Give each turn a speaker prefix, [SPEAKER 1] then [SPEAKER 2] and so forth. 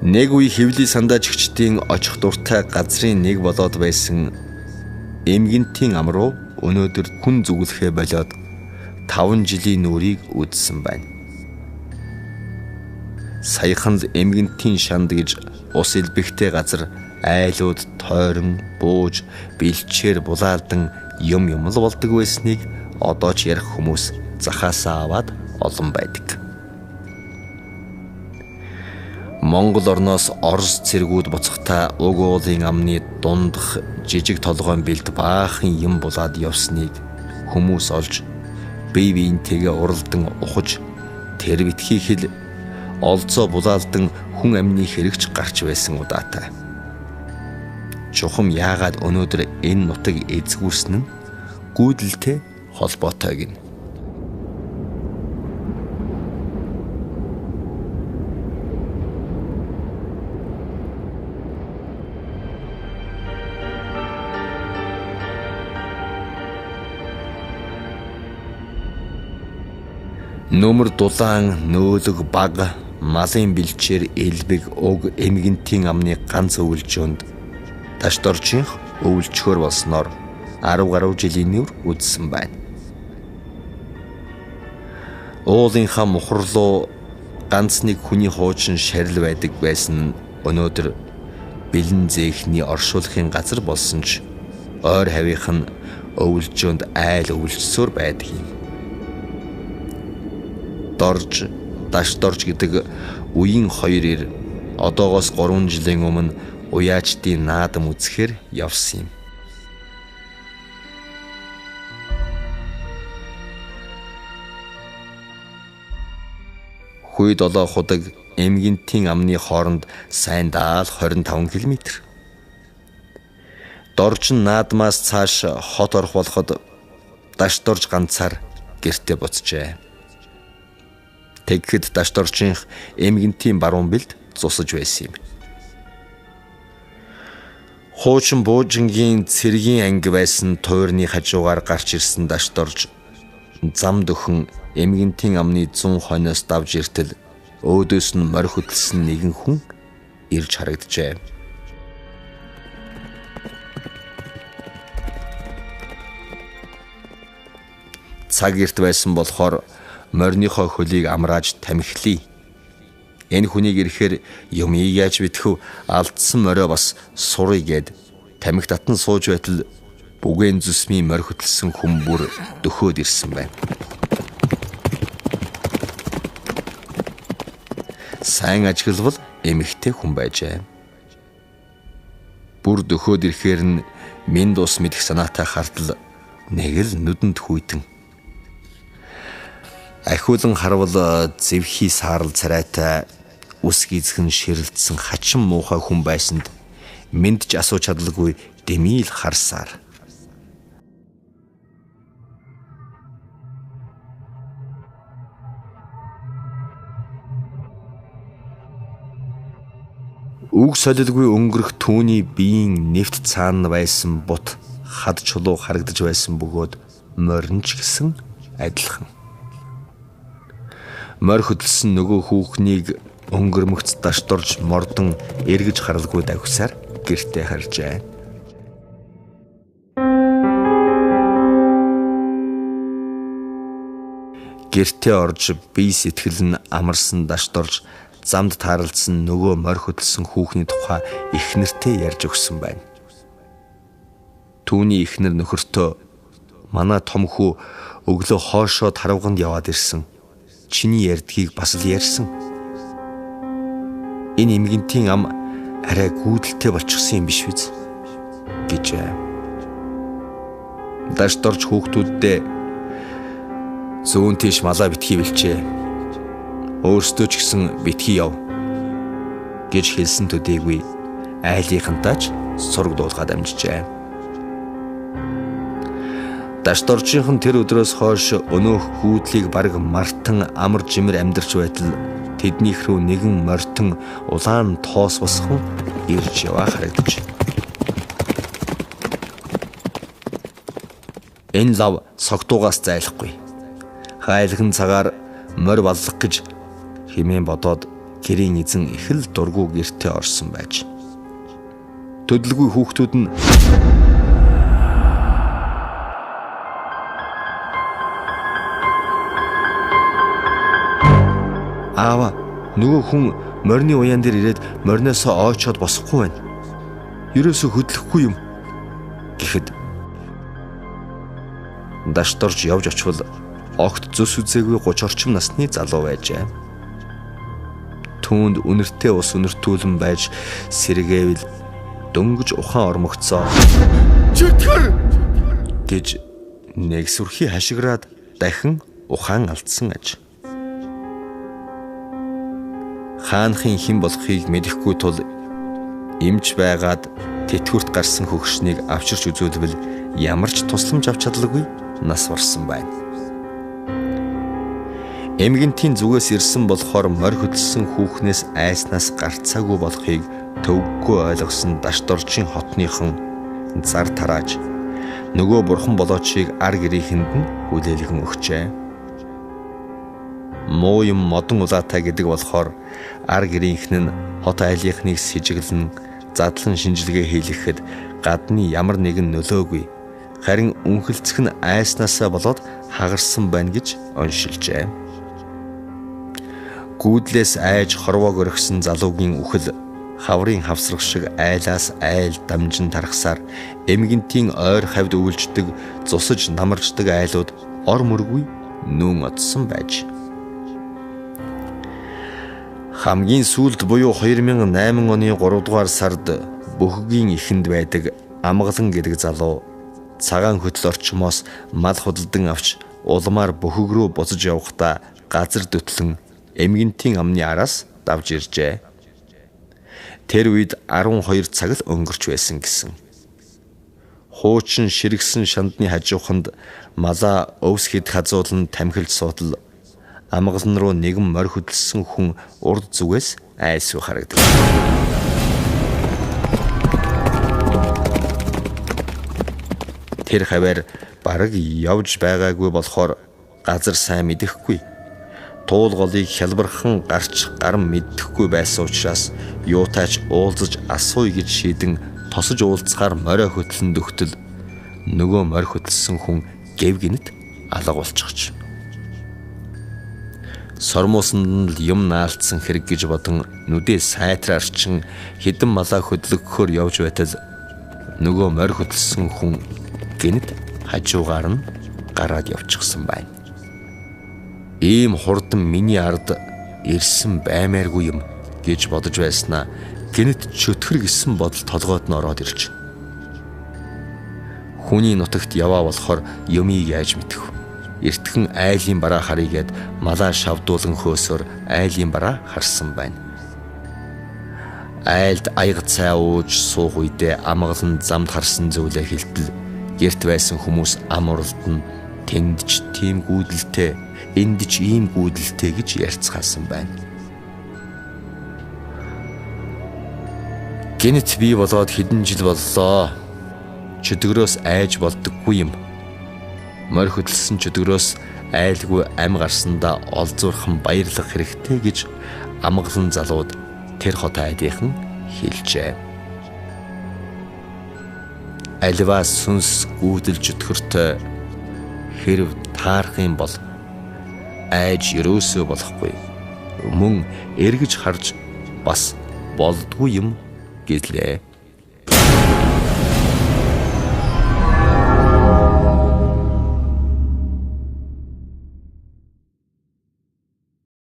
[SPEAKER 1] Нэг үе Хэвлийн сандаачигчдын очих дуртай газрын нэг болоод байсан эмгэнтийн ам руу өнөөдөр хүн зүгэлхээ болоод 5 жилийн нүрийг үдсэн байна. Саяхан л эмгэнтийн шанд гэж ус элбэгтэй газар айлууд тойрон бууж бэлчээр булаалдан юм л болдог байсныг одоо ч ярих хүмүүс захаасаа аваад олон байдаг. Монгол орноос Орос цэргүүд буцахтаа уг уулын амны дундах жижиг толгойн бэлд баахан юм булаад явсныг хүмүүс олж бие биентэйгээ уралдан ухаж тэр битгий хэл олзоо булаалдан хүн амны хэрэгч гарч байсан удаатай. Чухам яагаад өнөөдөр энэ нутаг эзгүүрсэн нь гүйдэлтэй холбоотой гин. Нөмөр дулаан нөөлөг баг малын бэлчээр элбэг уг эмгэнтийн амны ганц өвлжөөнд Ташдоржийнх өвлчхөр болсноор 10 гаруй жилийн нүр үдсэн байна. Уулынхаа мухарлуу ганц нэг хүний хуучин шарил байдаг байсан нь өнөөдөр бэлэн зээхний оршуулгын газар болсон ч ойр хавийнх нь өвлжөөнд айл өвлжсөөр байдаг юм. Дорж, Дашдорж гэдэг үеийн хоёроор одоогоос 3 жилийн өмнө уяачдын наадам үзэхээр явсан юм. Хүй 7 худаг эмгэнтийн амны хооронд сайн даал 25 км. Дорж наадмаас цааш хот орох болоход Дашдорж ганцаар гэртээ буцжээ. Тэгэхэд Дашдоржийнх эмгэнтийн баруун бэлд зусаж байсан юм. Хуучин буужингийн цэргийн анги байсан туйрны хажуугаар гарч ирсэн Дашдорж зам дөхөн эмгэнтийн амны 100 хойноос давж иртэл өөдөөс нь морь хөдөлсөн нэгэн хүн ирж харагджээ. Цаг эрт байсан болохоор морьныхоо хөлийг амрааж тамхилъя. Энэ хүнийг ирэхээр юм яаж битгүү алдсан морио бас сурыг гэд тамхи татан сууж байтал бүгэн зүсмийн морь хөтлсөн хүн бүр дөхөөд ирсэн байна. Сайн ажиглавал эмэгтэй хүн байжээ. Бүр дөхөөд ирэхээр нь минь дус мэдэх санаатай хартал нэг л нүдэнд хүйтэн. Ахиулан харвал зэвхий саарл царайтай ус гизхэн ширэлдсэн хачин муухай хүн байсанд мэдж асууж чадлагүй дэмийл харсаар. Үг солилгүй өнгөрөх түүний биеийн нэвт цаана байсан бут хад чулуу харагдаж байсан бөгөөд моринч гэсэн адилхан. Морь хөдөлсөн нөгөө хүүхнийг өнгөрмөгц Дашдорж мордон эргэж харалгүй давхисаар гэртээ харжээ. Гэртээ орж бие сэтгэл нь амарсан Дашдорж замд таарлцсан нөгөө морь хөдөлсөн хүүхний тухай эхнэртэй ярьж өгсөн байна. Түүний эхнэр нөхөртөө манай том хүү өглөө хоошоо таравганд яваад ирсэн. Чиний ярьдгийг бас л ярьсан. Энэ эмгэнтийн ам арай гүйдэлтэй болчихсон юм биш үү гэж. Дашдорж хүүхдүүддээ зүүн тийш малаа битгий бэлчээ. Өөрсдөө ч гэсэн битгий яв гэж хэлсэн төдийгүй айлынхантаач сураг дуулгаад амжижээ. Дашдоржийнхэн тэр өдрөөс хойш өнөөх гүйдлийг бараг мартан амар жимэр амьдарч байтал тэднийх рүү нэгэн морьтон улаан тоос босхон ирж яваа харагдаж. Энэ лав согтуугаас зайлахгүй. Хайлхан цагаар морь баллах гэж хэмээн бодоод гэрийн эзэн их л дургүй гэртээ орсон байж. Төдөлгүй хүүхдүүд нь "Аава, нөгөө хүн морины уяан дээр ирээд мориноосоо оочоод босохгүй байна. Ерөөсөө хөдлөхгүй юм" гэхэд дашторж явж очвол огт зүс үзээгүй 30 орчим насны залуу байжээ. Түүнд үнэртэй ус үнэртүүлэн байж сэргээвэл дөнгөж ухаан ормогцоо "Чөтгөр" гэж нэгсүрхий хашиграад дахин ухаан алдсан аж. Хаанхын хэн болохыг мэдэхгүй тул эмч байгаад тэтгэврт гарсан хөгшнийг авчирч үзүүлбэл ямар ч тусламж авч чадлагүй нас барсан байна. Эмгэнтийн зүгээс ирсэн болохоор морь хөдөлсөн хүүхнээс айснаас гарцаагүй болохыг төвөггүй ойлгосон дашторжийн хотныхон зар тарааж нөгөө бурхан болоочийг ар гэрийнхэнд нь хүлээлгэн өгчээ. Муу юм модон улаатай гэдэг болохоор ар гэрийнхэн нь хот айлынхныг сэжиглэн задлан шинжилгээ хийлгэхэд гадны ямар нэгэн нөлөөгүй, харин үнхэлцэх нь айснаасаа болоод хагарсан байна гэж уншилжээ. Гүүдлээс айж хорвоог өргсөн залуугийн үхэл хаврын хавсрах шиг айлаас айл дамжин тархсаар эмгэнтийн ойр хавьд өвөлждөг, зусаж намарждаг айлууд ор мөргүй нүүн одсон байж. Хамгийн сүүлд буюу 2008 оны 3 дугаар сард Бөхөгийн эхэнд байдаг Амгалан гэдэг залуу цагаан хөтөл орчмоос мал худалдан авч улмаар Бөхөг рүү буцаж явахдаа газар дөтлөн эмгэнтийн амны араас давж иржээ. Тэр үед 12 цаг л өнгөрч байсан гэсэн. Хуучин ширгсэн шандны хажууханд малаа өвс хэд хазуулан тамхилж суудал Амгалан руу нэгэн морь хөдөлсөн хүн урд зүгээс айсгүй харагдаг. Тэр хавар бараг явж байгаагүй болохоор газар сайн мэдэхгүй. Туул голыг хялбархан гарч гарам мэддэхгүй байсан учраас юутайч уулзаж асууя гэж шийдэн тосож уулзахаар морио хөтлөн дөхтөл нөгөө морь хөтлсөн хүн гэв гинэт алга болчихж. Сормоосонд л юм наалцсан хэрэг гэж бодон нүдээ сайтраар чин хідэн малаа хөдлөгөхөөр явж байтал нөгөө морь хөдлсөн хүн гинэт хажуугаар нь гараад явчихсан байна. Ийм хурдан миний ард ирсэн баймааргүй юм гэж бодож байснаа гинэт чөтгөр гисэн бодол толгойд нь ороод ирж. Хүний нутагт яваа болохоор юмыг яаж мэдэх вэ? Эртхэн айлын бараа харъягээд малаа шавдуулан хөөсөөр айлын бараа харсан байна. Айлд аяга цай ууж суух үедээ Амгалан замд харсан зүйлээ хэлтэл гэрт байсан хүмүүс ам уралдан тэнд ч тийм гүйдэлтэй, энд ч ийм гүйдэлтэй гэж ярьцгаасан байна. Гинэт бий болоод хэдэн жил боллоо. Чөтгөрөөс айж болдоггүй юм. Морь хөдөлсөн чөтгөрөөс айлгүй ам гарсандаа олзуурхан баярлах хэрэгтэй гэж Амгалан залууд тэр хот айдынхан хэлжээ. Аливаа сүнс гүйдэл чөтгөртэй хэрв таарах юм бол айж ерөөсөө болохгүй. Мөн эргэж харж бас болдгүй юм гэлээ.